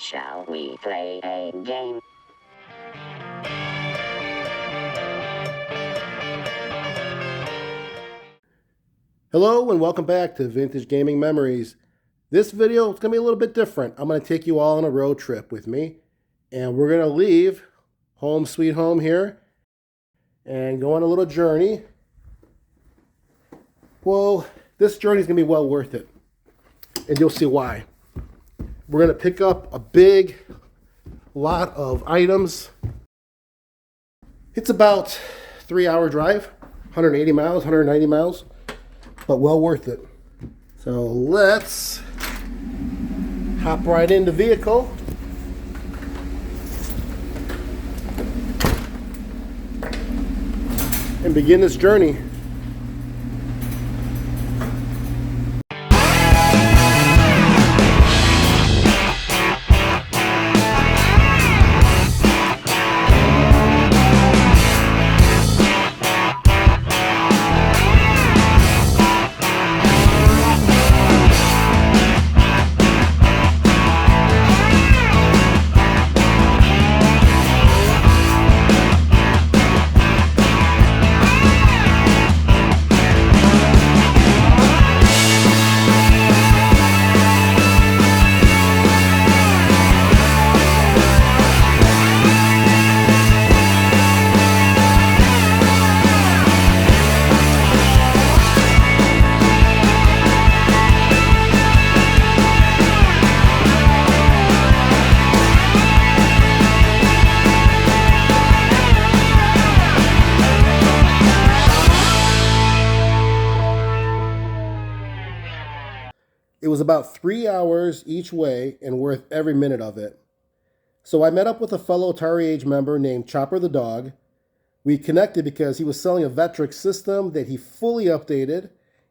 Shall we play a game? Hello and welcome back to Vintage Gaming Memories. This video is going to be a little bit different. I'm going to take you all on a road trip with me. And we're going to leave home sweet home here and go on a little journey. Well, this journey is going to be well worth it. And you'll see why. We're going to pick up a big lot of items. It's about a 3-hour drive, 180 miles, 190 miles. But well worth it. So let's hop right in the vehicle. And begin this journey. It was about 3 hours each way and worth every minute of it. So I met up with a fellow Atari Age member named Chopper the Dog. We connected because he was selling a Vectrex system that he fully updated,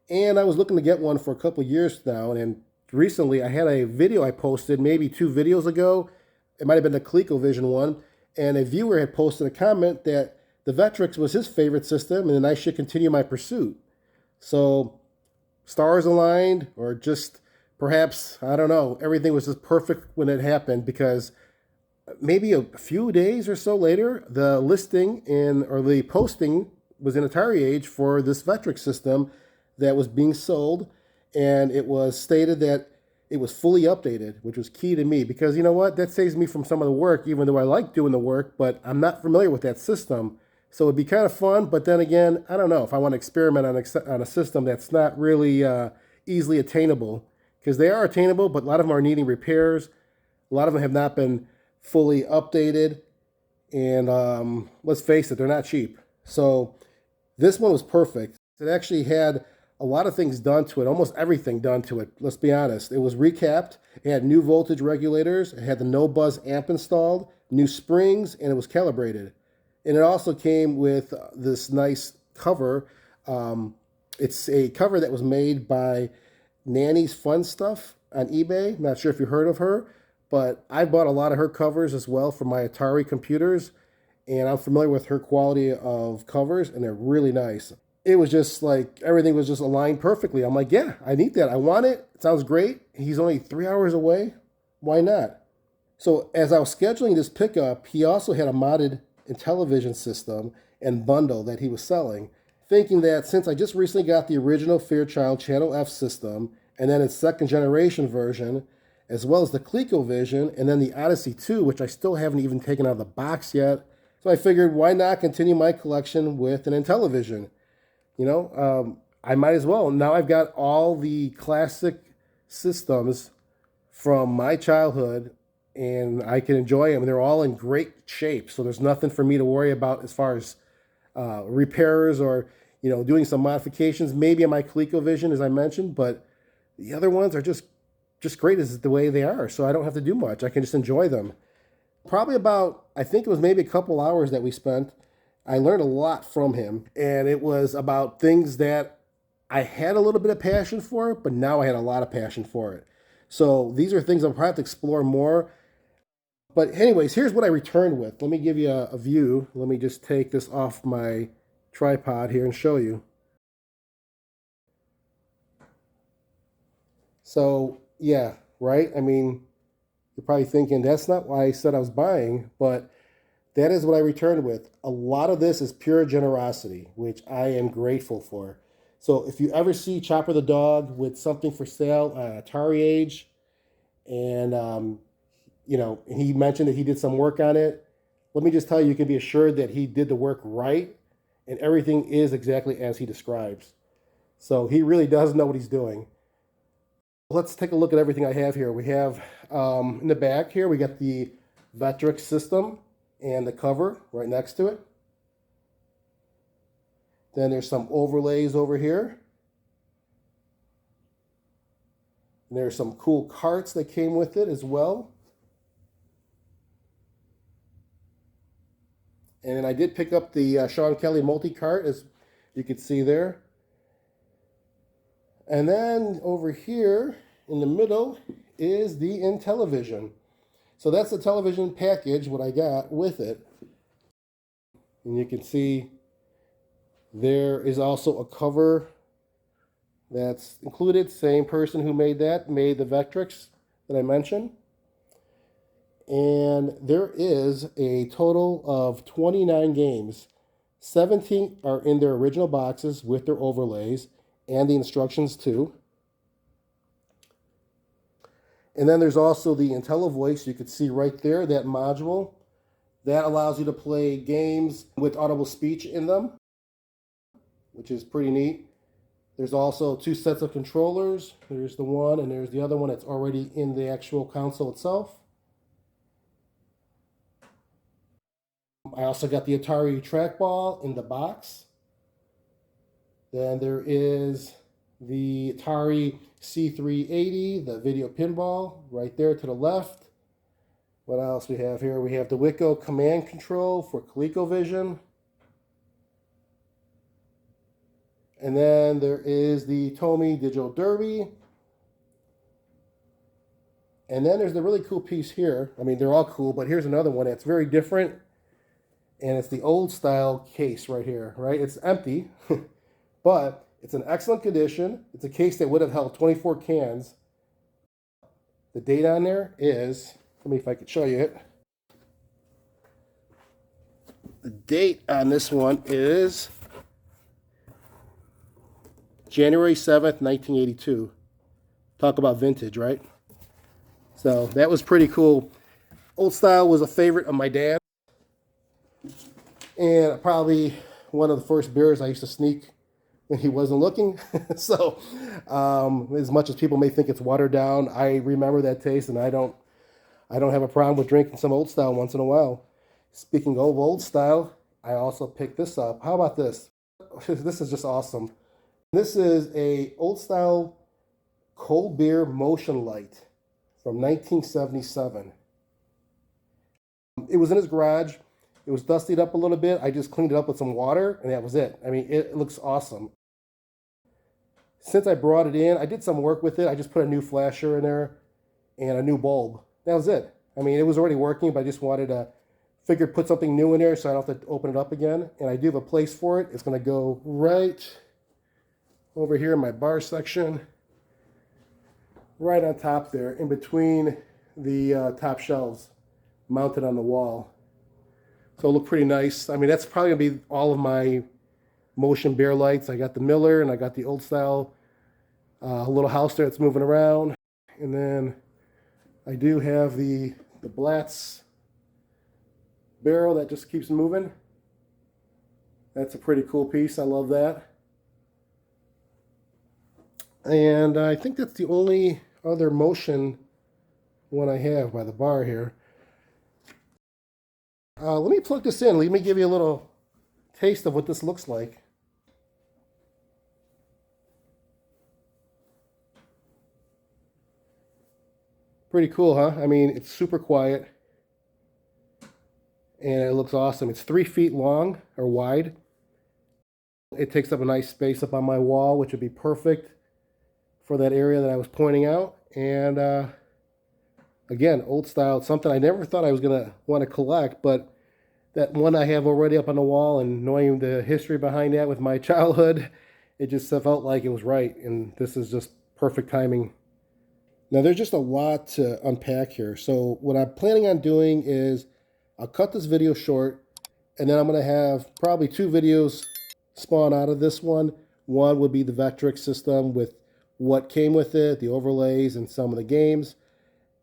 and I was looking to get one for a couple years now. And recently I had a video I posted maybe 2 videos ago. It might have been the ColecoVision one, and a viewer had posted a comment that the Vectrex was his favorite system and I should continue my pursuit. So stars aligned, or just perhaps, I don't know, everything was just perfect when it happened, because maybe a few days or so later, the listing or the posting was in Atari Age for this Vectrex system that was being sold, and it was stated that it was fully updated, which was key to me, because you know what, that saves me from some of the work, even though I like doing the work, but I'm not familiar with that system. So it'd be kind of fun, but then again, I don't know if I want to experiment on a system that's not really easily attainable, because they are attainable, but a lot of them are needing repairs. A lot of them have not been fully updated, and let's face it, they're not cheap. So this one was perfect. It actually had a lot of things done to it, almost everything done to it, let's be honest. It was recapped, it had new voltage regulators, it had the no buzz amp installed, new springs, and it was calibrated. And it also came with this nice cover. It's a cover that was made by Nanny's Fun Stuff on eBay. Not sure if you heard of her, but I bought a lot of her covers as well for my Atari computers, and I'm familiar with her quality of covers, and they're really nice. It was just like everything was just aligned perfectly. I'm like, yeah, I need that. I want it. It sounds great. He's only 3 hours away. Why not? So as I was scheduling this pickup, he also had a modded Intellivision system and bundle that he was selling, thinking that since I just recently got the original Fairchild Channel F system, and then its second generation version, as well as the ColecoVision, and then the Odyssey 2, which I still haven't even taken out of the box yet, so I figured, why not continue my collection with an Intellivision? You know, I might as well. Now I've got all the classic systems from my childhood, and I can enjoy them. They're all in great shape, so there's nothing for me to worry about as far as repairs or, you know, doing some modifications. Maybe on my ColecoVision, as I mentioned, but the other ones are just great as the way they are, so I don't have to do much. I can just enjoy them. Probably about, I think it was maybe a couple hours that we spent. I learned a lot from him, and it was about things that I had a little bit of passion for, but now I had a lot of passion for it. So these are things I'll probably have to explore more. But anyways, here's what I returned with. Let me give you a view. Let me just take this off my tripod here and show you. So yeah, right? I mean, You're probably thinking, that's not why I said I was buying, but that is what I returned with. A lot of this is pure generosity, which I am grateful for. So if you ever see Chopper the dog with something for sale on Atari Age, and he mentioned that he did some work on it, let me just tell you, you can be assured that he did the work right, and everything is exactly as he describes. So he really does know what he's doing. Let's take a look at everything I have here. We have in the back here, we got the Vectrex System and the cover right next to it. Then there's some overlays over here. And there's some cool carts that came with it as well. And then I did pick up the Sean Kelly multi-cart, as you can see there. And then over here in the middle is the Intellivision. So that's the television package, what I got with it. And you can see there is also a cover that's included. Same person who made that, made the Vectrex that I mentioned. And there is a total of 29 games. 17 are in their original boxes with their overlays and the instructions too. And then there's also the IntelliVoice. You can see right there, that module. That allows you to play games with audible speech in them, which is pretty neat. There's also 2 sets of controllers. There's the one and there's the other one that's already in the actual console itself. I also got the Atari trackball in the box. Then there is the Atari C380, the video pinball, right there to the left. What else we have here? We have the Wiko command control for ColecoVision. And then there is the Tomy Digital Derby. And then there's the really cool piece here. I mean, they're all cool, but here's another one that's very different. And it's the old style case right here, right? It's empty, but it's in excellent condition. It's a case that would have held 24 cans. The date on there is, let me if I could show you it. The date on this one is January 7th, 1982. Talk about vintage, right? So that was pretty cool. Old style was a favorite of my dad. And probably one of the first beers I used to sneak when he wasn't looking. So as much as people may think it's watered down, I remember that taste, and I don't have a problem with drinking some old style once in a while. Speaking of old style, I also picked this up. How about this? This is just awesome. This is a old style cold beer motion light from 1977. It was in his garage. It was dustied up a little bit. I just cleaned it up with some water, and that was it. I mean, it looks awesome. Since I brought it in, I did some work with it. I just put a new flasher in there and a new bulb. That was it. I mean, it was already working, but I just wanted to put something new in there so I don't have to open it up again. And I do have a place for it. It's going to go right over here in my bar section, right on top there, in between the top shelves, mounted on the wall. So it'll look pretty nice. I mean, that's probably going to be all of my motion beer lights. I got the Miller, and I got the old style little house there that's moving around. And then I do have the Blatz barrel that just keeps moving. That's a pretty cool piece. I love that. And I think that's the only other motion one I have by the bar here. Let me plug this in. Let me give you a little taste of what this looks like. Pretty cool, huh? I mean, it's super quiet. And it looks awesome. It's 3 feet long, or wide. It takes up a nice space up on my wall, which would be perfect for that area that I was pointing out. And again, old style, something I never thought I was going to want to collect, but that one I have already up on the wall, and knowing the history behind that with my childhood, it just felt like it was right. And this is just perfect timing Now, there's just a lot to unpack here. So what I'm planning on doing is I'll cut this video short, and then I'm going to have probably 2 videos spawn out of this one. One would be the Vectrex system with what came with it, the overlays and some of the games,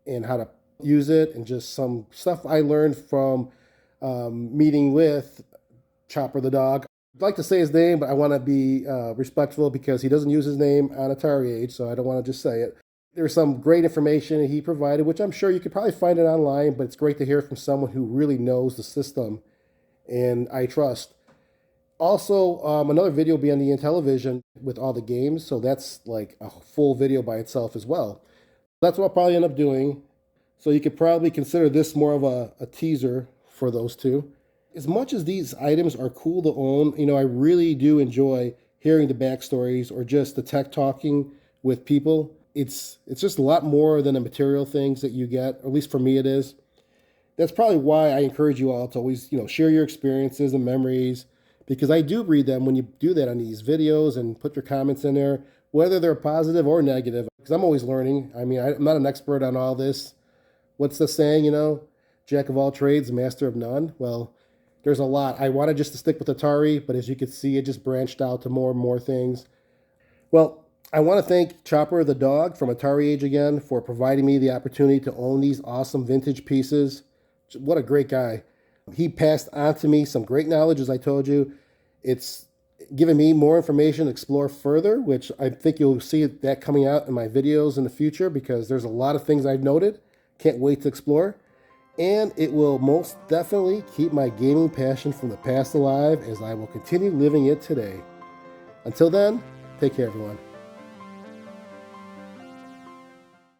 and how to use it, and just some stuff I learned from meeting with Chopper the dog. I'd like to say his name, but I want to be respectful because he doesn't use his name on Atari Age, so I don't want to just say it. There's some great information he provided, which I'm sure you could probably find it online, but it's great to hear from someone who really knows the system and I trust. Also, another video will be on the Intellivision with all the games, so that's like a full video by itself as well. That's what I'll probably end up doing. So you could probably consider this more of a teaser for those two. As much as these items are cool to own, I really do enjoy hearing the backstories or just the tech talking with people. It's just a lot more than the material things that you get, or at least for me it is. That's probably why I encourage you all to always, share your experiences and memories, because I do read them when you do that on these videos and put your comments in there, whether they're positive or negative, because I'm always learning. I mean, I'm not an expert on all this. What's the saying, Jack of all trades, master of none? Well, there's a lot. I wanted just to stick with Atari, but as you can see, it just branched out to more and more things. Well, I want to thank Chopper the dog from Atari Age again for providing me the opportunity to own these awesome vintage pieces. What a great guy. He passed on to me some great knowledge, as I told you. It's given me more information to explore further, which I think you'll see that coming out in my videos in the future, because there's a lot of things I've noted. Can't wait to explore. And it will most definitely keep my gaming passion from the past alive, as I will continue living it today. Until then, take care, everyone.